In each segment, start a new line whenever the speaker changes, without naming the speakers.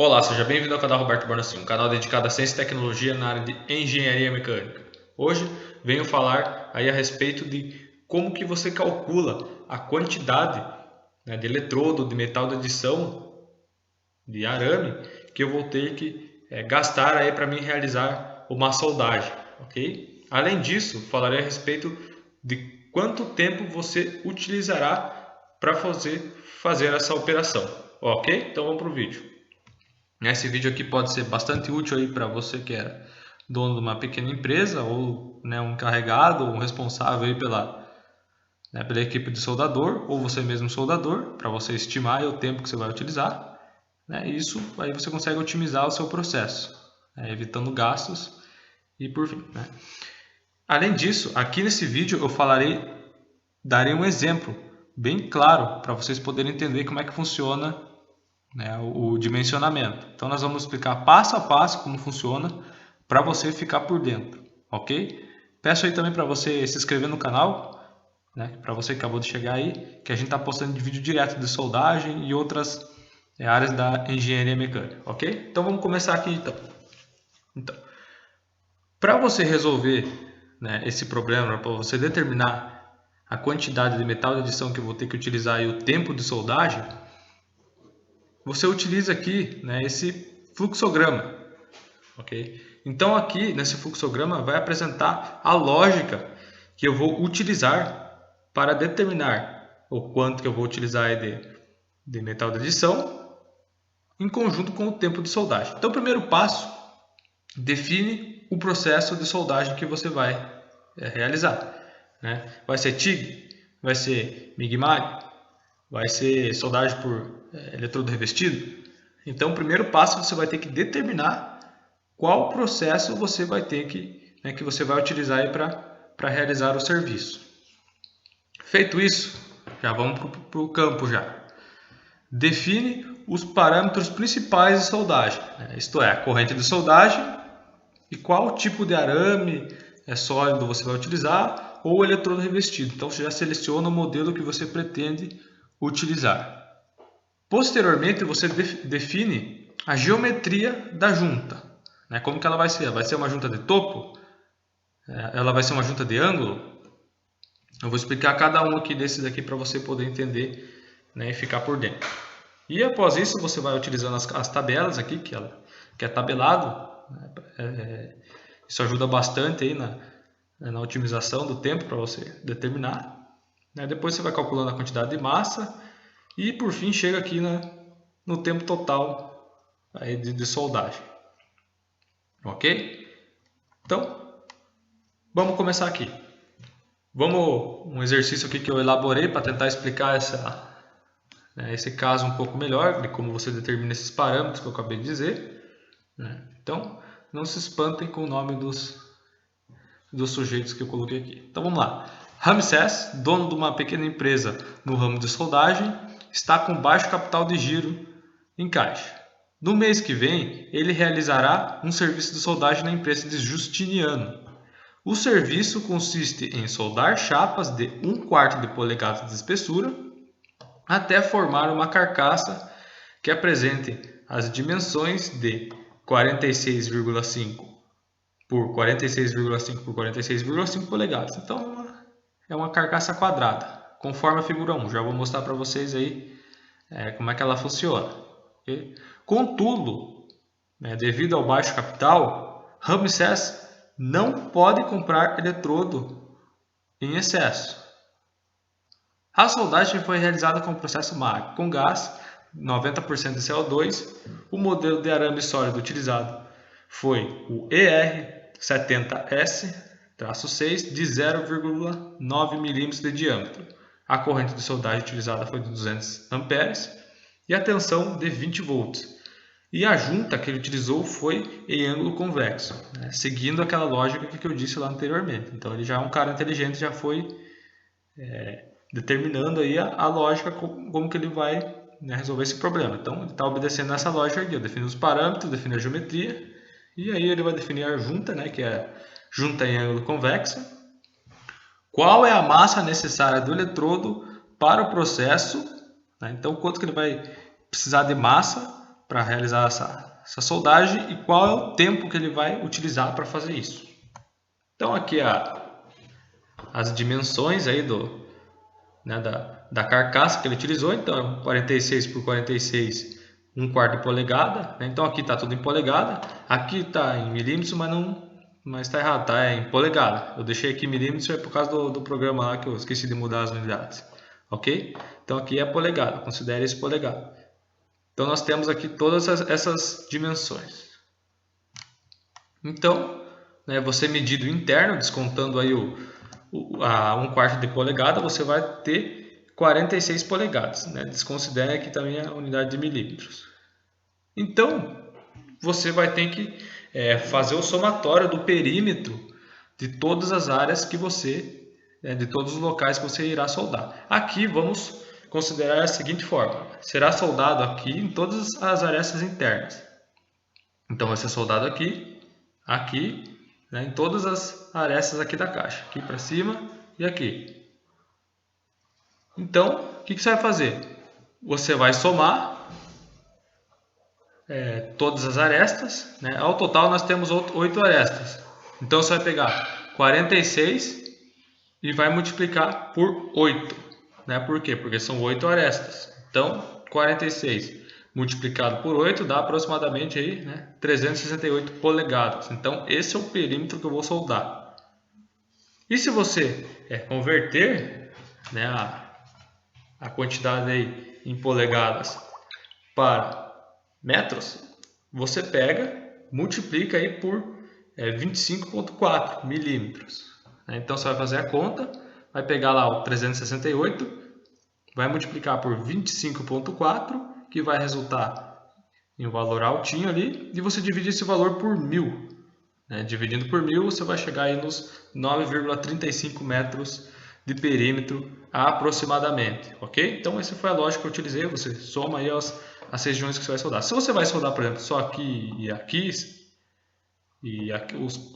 Olá, seja bem-vindo ao canal Roberto Bornacin, um canal dedicado à ciência e tecnologia na área de engenharia mecânica. Hoje venho falar aí a respeito de como que você calcula a quantidade, de eletrodo, de metal de adição, de arame, que eu vou ter que gastar aí para mim realizar uma soldagem, ok? Além disso, falarei a respeito de quanto tempo você utilizará para fazer essa operação, ok? Então vamos para o vídeo. Esse vídeo aqui pode ser bastante útil aí para você que é dono de uma pequena empresa ou um encarregado ou um responsável aí pela equipe de soldador ou você mesmo soldador, para você estimar o tempo que você vai utilizar. Isso aí você consegue otimizar o seu processo, evitando gastos e por fim. Além disso, aqui nesse vídeo eu darei um exemplo bem claro para vocês poderem entender como é que funciona o dimensionamento. Então nós vamos explicar passo a passo como funciona para você ficar por dentro, ok? Peço aí também para você se inscrever no canal, para você que acabou de chegar aí, que a gente está postando de vídeo direto de soldagem e outras áreas da engenharia mecânica, ok? Então vamos começar aqui então para você resolver esse problema, para você determinar a quantidade de metal de adição que eu vou ter que utilizar e o tempo de soldagem, você utiliza aqui esse fluxograma, ok? Então aqui nesse fluxograma vai apresentar a lógica que eu vou utilizar para determinar o quanto que eu vou utilizar de metal de adição em conjunto com o tempo de soldagem. Então o primeiro passo, define o processo de soldagem que você vai realizar. Vai ser TIG, vai ser MIG-MAG, vai ser soldagem por eletrodo revestido. Então, o primeiro passo você vai ter que determinar qual processo você vai ter que você vai utilizar para realizar o serviço. Feito isso, já vamos para o campo já. Define os parâmetros principais de soldagem, isto é, a corrente de soldagem e qual tipo de arame sólido você vai utilizar ou eletrodo revestido. Então, você já seleciona o modelo que você pretende utilizar. Posteriormente, você define a geometria da junta. Como que ela vai ser? Vai ser uma junta de topo? Ela vai ser uma junta de ângulo? Eu vou explicar cada um aqui desses aqui para você poder entender e ficar por dentro. E após isso, você vai utilizando as tabelas aqui, que é tabelado. Isso ajuda bastante aí na otimização do tempo para você determinar. Depois você vai calculando a quantidade de massa. E por fim chega aqui no tempo total aí de soldagem. Ok? Então, vamos começar aqui. Um exercício aqui que eu elaborei para tentar explicar esse caso um pouco melhor, de como você determina esses parâmetros que eu acabei de dizer. Então, não se espantem com o nome dos sujeitos que eu coloquei aqui. Então vamos lá. Ramsés, dono de uma pequena empresa no ramo de soldagem, está com baixo capital de giro em caixa. No mês que vem, ele realizará um serviço de soldagem na empresa de Justiniano. O serviço consiste em soldar chapas de 1/4 de polegada de espessura até formar uma carcaça que apresente as dimensões de 46,5 por 46,5 por 46,5 polegadas. Então, é uma carcaça quadrada, conforme a figura 1. Já vou mostrar para vocês aí como é que ela funciona. Okay? Contudo, devido ao baixo capital, Ramsés não pode comprar eletrodo em excesso. A soldagem foi realizada com o processo MAG, com gás, 90% de CO2. O modelo de arame sólido utilizado foi o ER70S-6 de 0,9 mm de diâmetro. A corrente de soldagem utilizada foi de 200 amperes e a tensão de 20 volts. E a junta que ele utilizou foi em ângulo convexo, seguindo aquela lógica que eu disse lá anteriormente. Então ele já é um cara inteligente, já foi determinando aí a lógica como que ele vai resolver esse problema. Então ele está obedecendo essa lógica aqui, define os parâmetros, define a geometria e aí ele vai definir a junta, que é junta em ângulo convexo. Qual é a massa necessária do eletrodo para o processo? Então quanto que ele vai precisar de massa para realizar essa soldagem e qual é o tempo que ele vai utilizar para fazer isso. Então aqui as dimensões aí da carcaça que ele utilizou. Então 46 por 46, 1/4 de polegada, né? Então aqui está tudo em polegada, aqui está em milímetros, mas está errado, tá? Em polegada. Eu deixei aqui milímetros por causa do programa lá que eu esqueci de mudar as unidades, ok? Então aqui é polegada, considere isso polegada. Então nós temos aqui todas essas dimensões. Então, né, você medido interno, descontando aí a 1/4 de polegada, você vai ter 46 polegadas, né? Desconsidere aqui também a unidade de milímetros. Então, você vai ter que fazer o somatório do perímetro de todas as áreas que você, de todos os locais que você irá soldar. Aqui vamos considerar a seguinte forma: será soldado aqui em todas as arestas internas. Então vai ser soldado aqui, aqui, né, em todas as arestas aqui da caixa, aqui para cima e aqui. Então, o que você vai fazer? Você vai somar todas as arestas, né? Ao total nós temos 8 arestas. Então você vai pegar 46 e vai multiplicar por 8, né? Por quê? Porque são 8 arestas. Então 46 multiplicado por 8 dá aproximadamente aí, né, 368 polegadas. Então esse é o perímetro que eu vou soldar. E se você converter, né, a quantidade aí em polegadas para metros, você pega, multiplica aí por 25,4 milímetros. Então você vai fazer a conta, vai pegar lá o 368, vai multiplicar por 25,4, que vai resultar em um valor altinho ali, e você divide esse valor por 1000. Dividindo por 1000, você vai chegar aí nos 9,35 metros de perímetro aproximadamente, ok? Então essa foi a lógica que eu utilizei. Você soma aí as regiões que você vai soldar. Se você vai soldar, por exemplo, só aqui e aqui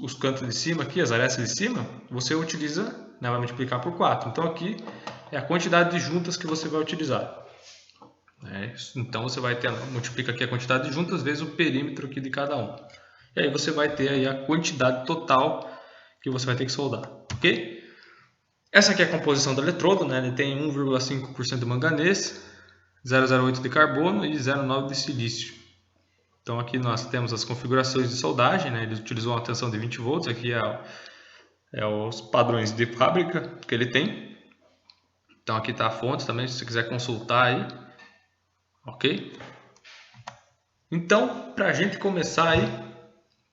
os cantos de cima, aqui, as arestas de cima, você utiliza, né, vai multiplicar por 4. Então aqui é a quantidade de juntas que você vai utilizar. Então você vai multiplica aqui a quantidade de juntas vezes o perímetro aqui de cada um. E aí você vai ter aí a quantidade total que você vai ter que soldar, ok? Essa aqui é a composição do eletrodo, né? Ele tem 1,5% de manganês, 0,08 de carbono e 0,9 de silício. Então aqui nós temos as configurações de soldagem, né? Ele utilizou uma tensão de 20 volts, aqui é os padrões de fábrica que ele tem. Então aqui está a fonte também, se você quiser consultar aí, ok? Então, para a gente começar aí,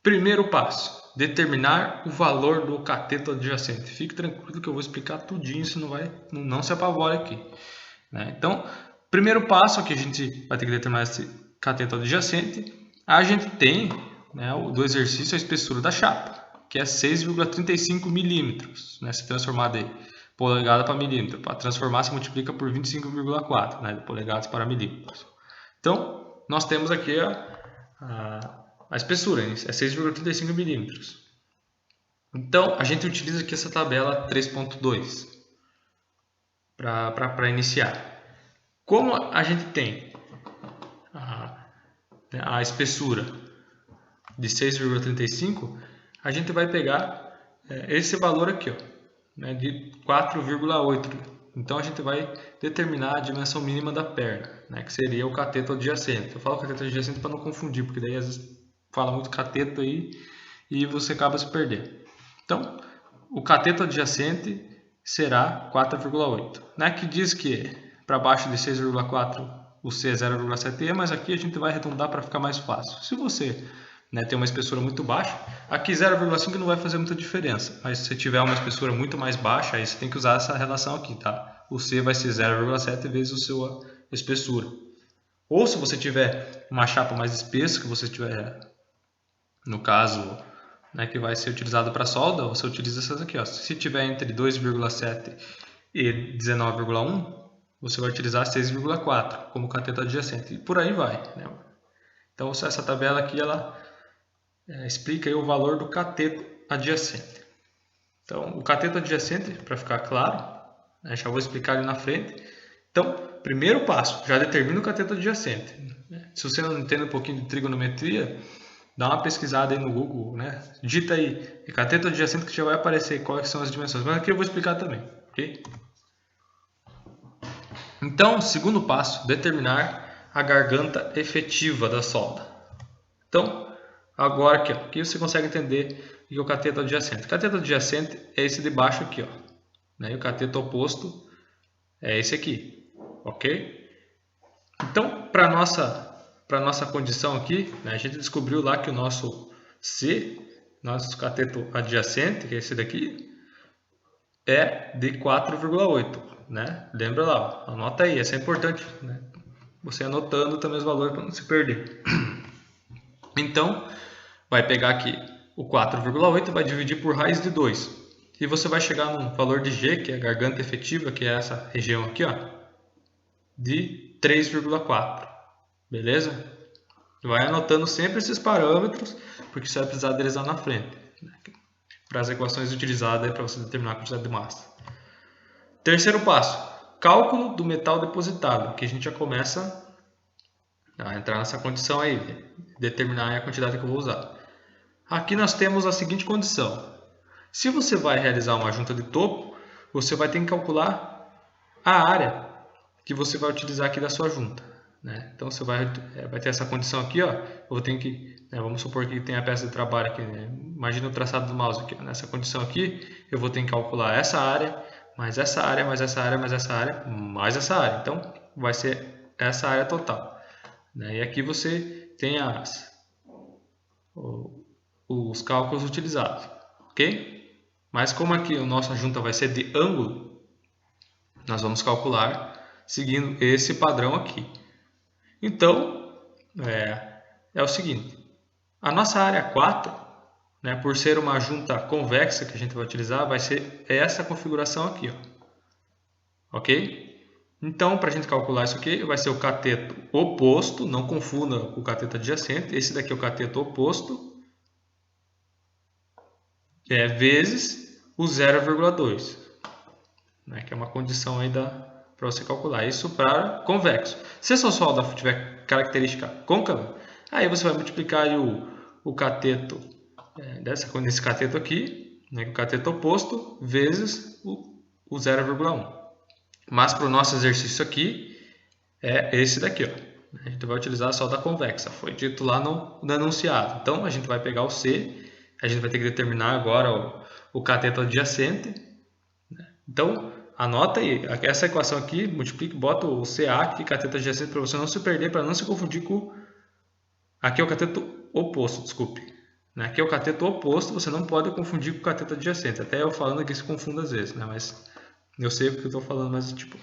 primeiro passo: determinar o valor do cateto adjacente. Fique tranquilo que eu vou explicar tudinho, isso não se apavore aqui, né? Então, primeiro passo que a gente vai ter que determinar esse cateto adjacente. A gente tem, né, do exercício a espessura da chapa, que é 6,35 milímetros, né? Se transformar de polegada para milímetro, para transformar se multiplica por 25,4, né, de polegadas para milímetros. Então, nós temos aqui a espessura, é 6,35 milímetros. Então, a gente utiliza aqui essa tabela 3.2 para iniciar. Como a gente tem a espessura de 6,35, a gente vai pegar esse valor aqui, ó, né, de 4,8. Então a gente vai determinar a dimensão mínima da perna, né, que seria o cateto adjacente. Eu falo cateto adjacente para não confundir, porque daí às vezes fala muito cateto aí e você acaba se perdendo. Então, o cateto adjacente será 4,8, né, que diz que para baixo de 6,4 o C é 0,7E, mas aqui a gente vai arredondar para ficar mais fácil. Se você, né, tem uma espessura muito baixa, aqui 0,5 não vai fazer muita diferença, mas se você tiver uma espessura muito mais baixa, aí você tem que usar essa relação aqui, tá? O C vai ser 0,7 vezes a sua espessura. Ou se você tiver uma chapa mais espessa, que você tiver, no caso, né, que vai ser utilizado para solda, você utiliza essas aqui, ó. Se tiver entre 2,7 e 19,1, você vai utilizar 6,4 como cateto adjacente, e por aí vai, né? Então essa tabela aqui ela explica aí o valor do cateto adjacente. Então o cateto adjacente, para ficar claro, já vou explicar ali na frente. Então, primeiro passo, já determina o cateto adjacente. Se você não entende um pouquinho de trigonometria, dá uma pesquisada aí no Google, né? Digita aí cateto adjacente que já vai aparecer quais são as dimensões. Mas aqui eu vou explicar também, ok? Então, segundo passo, determinar a garganta efetiva da solda. Então, agora aqui você consegue entender o que é o cateto adjacente. O cateto adjacente é esse de baixo aqui, ó, né? E o cateto oposto é esse aqui, ok? Então, para nossa condição aqui, né, a gente descobriu lá que o nosso C, nosso cateto adjacente, que é esse daqui, é de 4,8, né? Lembra lá, ó, anota aí, isso é importante, né? Você anotando também os valores para não se perder. Então, vai pegar aqui o 4,8 e vai dividir por raiz de 2. E você vai chegar num valor de G, que é a garganta efetiva, que é essa região aqui, ó, de 3,4. Beleza? Vai anotando sempre esses parâmetros, porque você vai precisar deles lá na frente, né? Para as equações utilizadas para você determinar a quantidade de massa. Terceiro passo, cálculo do metal depositado, que a gente já começa a entrar nessa condição aí, determinar a quantidade que eu vou usar. Aqui nós temos a seguinte condição: se você vai realizar uma junta de topo, você vai ter que calcular a área que você vai utilizar aqui da sua junta, né? Então você vai ter essa condição aqui, ó. Eu vou ter que, né, vamos supor que tem a peça de trabalho aqui, né? Imagina o traçado do mouse aqui, ó. Nessa condição aqui, eu vou ter que calcular essa área, mais essa área, mais essa área, mais essa área, mais essa área. Então vai ser essa área total, né? E aqui você tem os cálculos utilizados, ok? Mas como aqui a nossa junta vai ser de ângulo, nós vamos calcular seguindo esse padrão aqui. Então, é o seguinte, a nossa área 4, né, por ser uma junta convexa que a gente vai utilizar, vai ser essa configuração aqui, ó. Ok? Então, para a gente calcular isso aqui, vai ser o cateto oposto, não confunda com o cateto adjacente, esse daqui é o cateto oposto, vezes o 0,2, né, que é uma condição aí para você calcular. Isso para convexo. Se a sua solda tiver característica côncava, aí você vai multiplicar aí o cateto, desse cateto aqui, né, o cateto oposto, vezes o 0,1. Mas para o nosso exercício aqui, é esse daqui, ó. A gente vai utilizar a solda convexa, foi dito lá no enunciado. Então, a gente vai pegar o C, a gente vai ter que determinar agora o cateto adjacente. Então, anota aí, essa equação aqui, multiplica, bota o CA aqui, cateto adjacente, para você não se perder, para não se confundir com... Aqui é o cateto oposto, desculpe. Aqui é o cateto oposto, você não pode confundir com o cateto adjacente. Até eu falando aqui se confunda às vezes, né? Mas eu sei o que eu estou falando, mas tipo,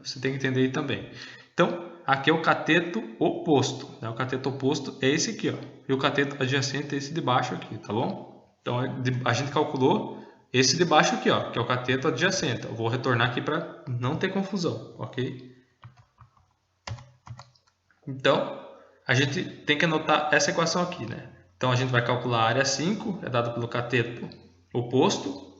você tem que entender aí também. Então, aqui é o cateto oposto, né? O cateto oposto é esse aqui, ó. E o cateto adjacente é esse de baixo aqui, tá bom? Então, a gente calculou esse de baixo aqui, ó, que é o cateto adjacente. Eu vou retornar aqui para não ter confusão, ok? Então, a gente tem que anotar essa equação aqui, né? Então, a gente vai calcular a área 5, é dada pelo cateto oposto.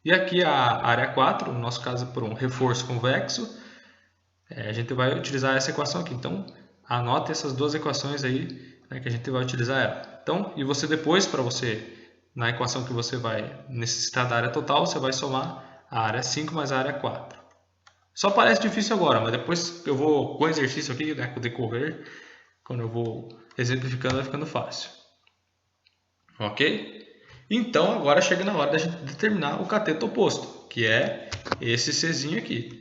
E aqui a área 4, no nosso caso por um reforço convexo, a gente vai utilizar essa equação aqui. Então, anote essas duas equações aí, né, que a gente vai utilizar ela. Então, e você depois, para você, na equação que você vai necessitar da área total, você vai somar a área 5 mais a área 4. Só parece difícil agora, mas depois eu vou, com o exercício aqui, né, com o decorrer, quando eu vou exemplificando, vai ficando fácil. Ok? Então, agora chega na hora da gente determinar o cateto oposto, que é esse Czinho aqui.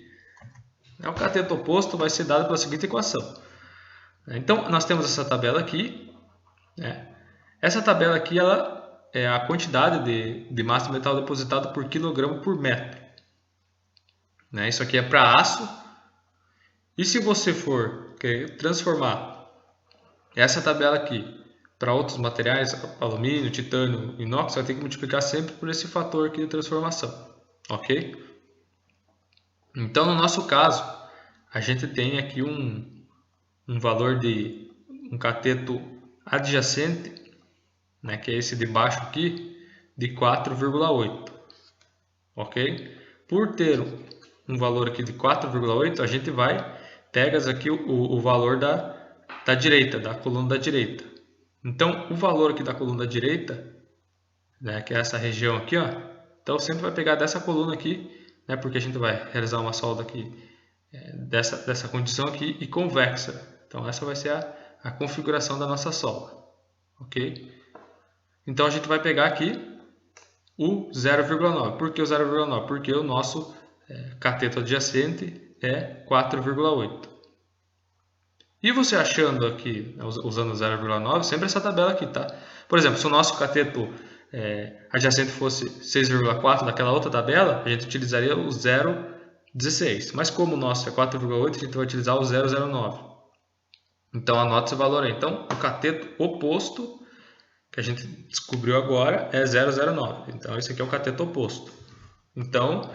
O cateto oposto vai ser dado pela seguinte equação. Então, nós temos essa tabela aqui, né? Essa tabela aqui ela é a quantidade de massa de metal depositado por quilograma por metro. Isso aqui é para aço. E se você for transformar essa tabela aqui para outros materiais, alumínio, titânio, inox, vai ter que multiplicar sempre por esse fator aqui de transformação, ok? Então, no nosso caso, a gente tem aqui um valor de um cateto adjacente, né, que é esse de baixo aqui, de 4,8, ok? Por ter um valor aqui de 4,8, a gente pega aqui o valor da direita, da coluna da direita. Então, o valor aqui da coluna da direita, né, que é essa região aqui, ó, então sempre vai pegar dessa coluna aqui, né, porque a gente vai realizar uma solda aqui dessa condição aqui e convexa. Então, essa vai ser a configuração da nossa solda, ok? Então, a gente vai pegar aqui o 0,9. Por que o 0,9? Porque o nosso cateto adjacente é 4,8. E você achando aqui, usando 0,9, sempre essa tabela aqui, tá? Por exemplo, se o nosso cateto adjacente fosse 6,4 daquela outra tabela, a gente utilizaria o 0,16. Mas como o nosso é 4,8, a gente vai utilizar o 0,09. Então, anota esse valor aí. Então, o cateto oposto que a gente descobriu agora é 0,09. Então, esse aqui é o cateto oposto. Então,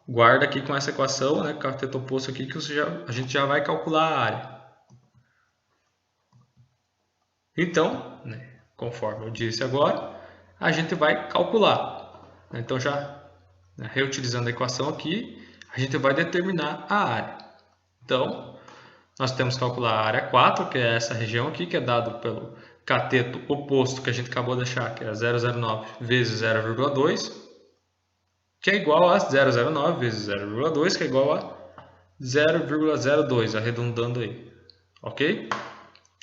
guarda aqui com essa equação, né, cateto oposto aqui, que a gente já vai calcular a área. Então, né, conforme eu disse agora, a gente vai calcular. Então, já reutilizando a equação aqui, a gente vai determinar a área. Então, nós temos que calcular a área 4, que é essa região aqui, que é dado pelo cateto oposto que a gente acabou de achar, que é 0,09 vezes 0,2, que é igual a 0,09 vezes 0,2, que é igual a 0,02, arredondando aí, ok?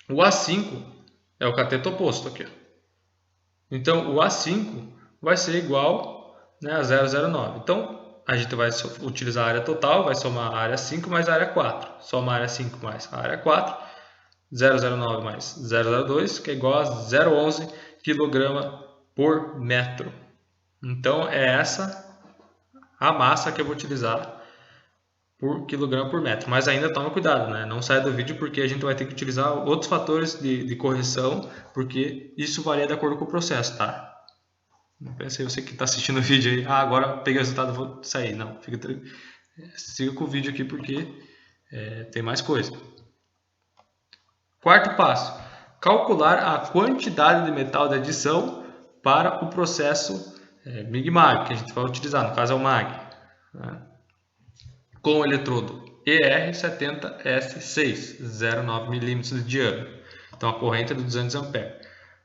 O A5 é o cateto oposto aqui. Então, o A5 vai ser igual, né, a 0,09. Então, a gente vai utilizar a área total, vai somar a área 5 mais a área 4. Soma a área 5 mais a área 4, 0,09 mais 0,02, que é igual a 0,11 kg por metro. Então, é essa a massa que eu vou utilizar por quilograma por metro. Mas ainda tome cuidado, né? Não saia do vídeo, porque a gente vai ter que utilizar outros fatores de correção, porque isso varia de acordo com o processo, tá? Não pense você que está assistindo o vídeo aí, agora peguei o resultado, vou sair. Não, siga com o vídeo aqui, porque tem mais coisa. Quarto passo, calcular a quantidade de metal de adição para o processo MIG-MAG, que a gente vai utilizar, no caso é o MAG, né? Com o eletrodo ER70S6, 0,9 mm de diâmetro. Então, a corrente é de 200 A.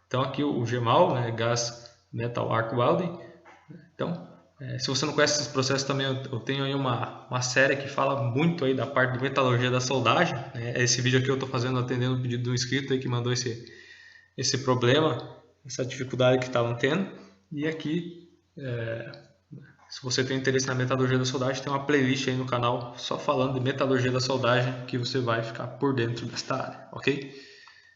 Então, aqui o GMAL, né, Gas Metal Arc Welding. Então, se você não conhece esses processos também, eu tenho aí uma série que fala muito aí da parte de metalurgia da soldagem. Esse vídeo aqui eu estou fazendo atendendo o pedido do inscrito aí que mandou esse problema, essa dificuldade que estavam tendo. E aqui, se você tem interesse na metalurgia da soldagem, tem uma playlist aí no canal só falando de metalurgia da soldagem, que você vai ficar por dentro desta área, ok?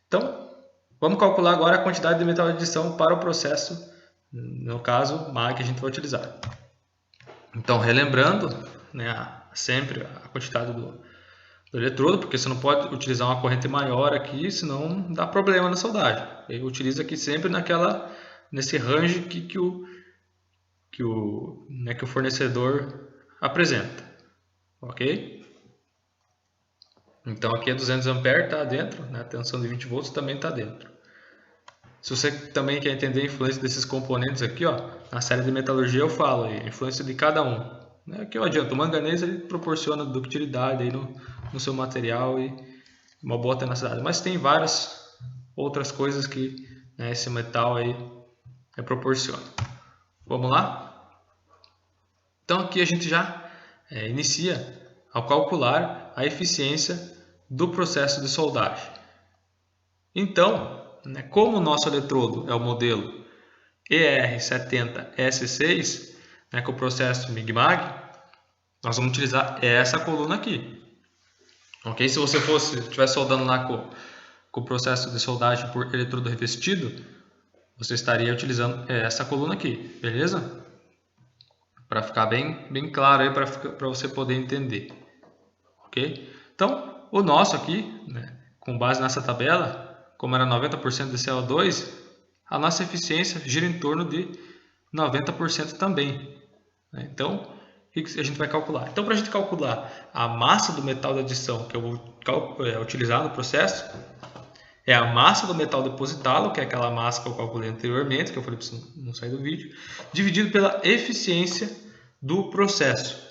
Então, vamos calcular agora a quantidade de metal de adição para o processo, no caso, MAG, que a gente vai utilizar. Então, relembrando, né, sempre a quantidade do eletrodo, porque você não pode utilizar uma corrente maior aqui, senão dá problema na soldagem. Ele utiliza aqui sempre nesse range que o fornecedor apresenta, ok? Então aqui é 200 A, está dentro, né? A tensão de 20 volts também está dentro. Se você também quer entender a influência desses componentes aqui, ó, na série de metalurgia eu falo a influência de cada um. Aqui eu adianto, o manganês ele proporciona ductilidade aí no seu material e uma boa tenacidade, mas tem várias outras coisas que, né, esse metal aí proporciona. Vamos lá? Então aqui a gente já inicia ao calcular a eficiência do processo de soldagem. Então, né, como o nosso eletrodo é o modelo ER70S6, né, com o processo MIG-MAG, nós vamos utilizar essa coluna aqui. Ok? Se você estivesse soldando lá com o processo de soldagem por eletrodo revestido, você estaria utilizando essa coluna aqui, beleza? Para ficar bem claro aí, para você poder entender, ok? Então, o nosso aqui, né, com base nessa tabela, como era 90% de CO2, a nossa eficiência gira em torno de 90% também, né? Então, o que a gente vai calcular? Então, para a gente calcular a massa do metal de adição que eu vou utilizar no processo, é a massa do metal depositado, que é aquela massa que eu calculei anteriormente, que eu falei para você não sair do vídeo, dividido pela eficiência do processo.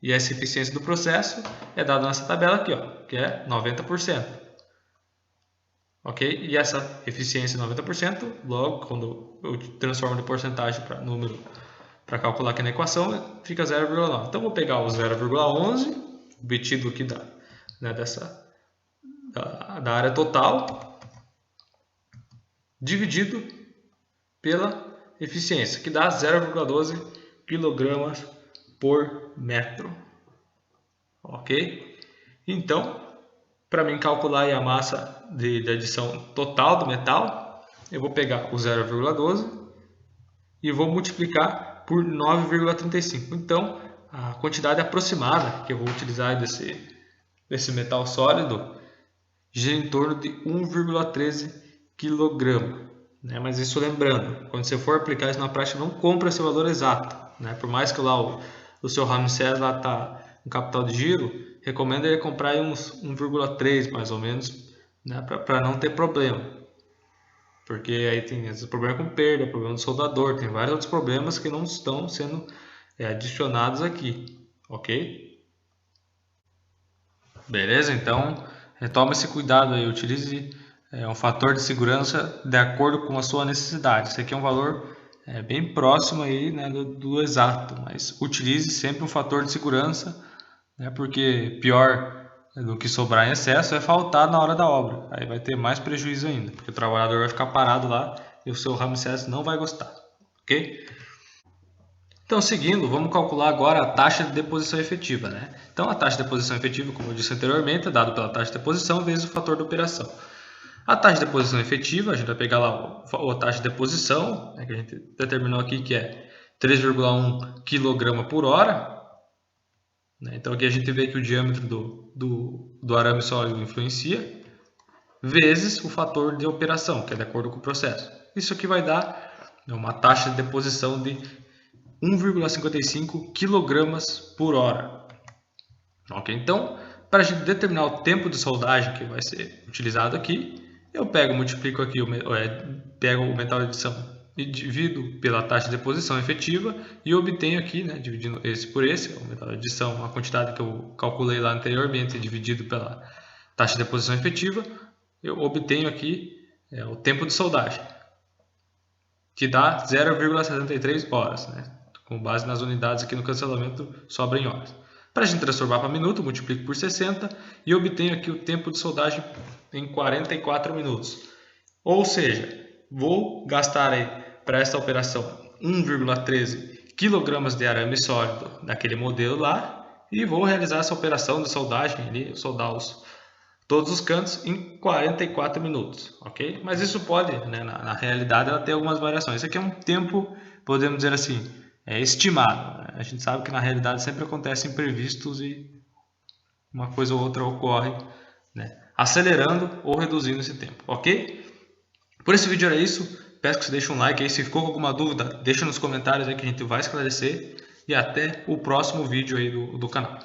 E essa eficiência do processo é dada nessa tabela aqui, ó, que é 90%. ok? E essa eficiência 90%, logo quando eu transformo de porcentagem para número para calcular aqui na equação, fica 0,9. Então vou pegar o 0,11 obtido aqui da área total, dividido pela eficiência, que dá 0,12 kg por metro. Ok? Então, para mim calcular a massa de adição total do metal, eu vou pegar o 0,12 e vou multiplicar por 9,35. Então, a quantidade aproximada que eu vou utilizar desse metal sólido gira em torno de 1,13 kg. Né? Mas isso lembrando, quando você for aplicar isso na prática, não compra esse valor exato. Né? Por mais que lá o seu Ramsés lá está um capital de giro, recomendo ele comprar uns 1,3 mais ou menos, né? Para não ter problema. Porque aí tem esse problema com perda, problema do soldador, tem vários outros problemas que não estão sendo adicionados aqui, ok? Beleza? Então, retoma esse cuidado aí, utilize um fator de segurança de acordo com a sua necessidade. Esse aqui é um valor bem próximo aí, né, do exato, mas utilize sempre um fator de segurança, né, porque pior do que sobrar em excesso é faltar na hora da obra. Aí vai ter mais prejuízo ainda, porque o trabalhador vai ficar parado lá e o seu Ramsés não vai gostar, ok? Então, seguindo, vamos calcular agora a taxa de deposição efetiva, né? Então, a taxa de deposição efetiva, como eu disse anteriormente, é dada pela taxa de deposição vezes o fator de operação. A taxa de deposição efetiva, a gente vai pegar lá a taxa de deposição, né, que a gente determinou aqui, que é 3,1 kg por hora. Né? Então, aqui a gente vê que o diâmetro do arame sólido influencia, vezes o fator de operação, que é de acordo com o processo. Isso aqui vai dar uma taxa de deposição de 1,55 kg por hora. Ok? Então, para a gente determinar o tempo de soldagem que vai ser utilizado aqui, eu multiplico aqui, pego o metal de adição e divido pela taxa de deposição efetiva e obtenho aqui, né, dividindo esse por esse, o metal de adição, a quantidade que eu calculei lá anteriormente, dividido pela taxa de deposição efetiva, eu obtenho aqui o tempo de soldagem, que dá 0,73 horas, né? Com base nas unidades aqui no cancelamento, sobra em horas. Para a gente transformar para minuto, multiplico por 60 e obtenho aqui o tempo de soldagem em 44 minutos. Ou seja, vou gastar aí para esta operação 1,13 kg de arame sólido daquele modelo lá e vou realizar essa operação de soldagem ali, soldar todos os cantos em 44 minutos, ok? Mas isso pode, né, na realidade, ela tem algumas variações. Isso aqui é um tempo, podemos dizer assim, estimado. Né? A gente sabe que na realidade sempre acontecem imprevistos e uma coisa ou outra ocorre, né, acelerando ou reduzindo esse tempo, ok? Por esse vídeo era isso. Peço que você deixe um like aí. Se ficou com alguma dúvida, deixa nos comentários aí que a gente vai esclarecer. E até o próximo vídeo aí do canal.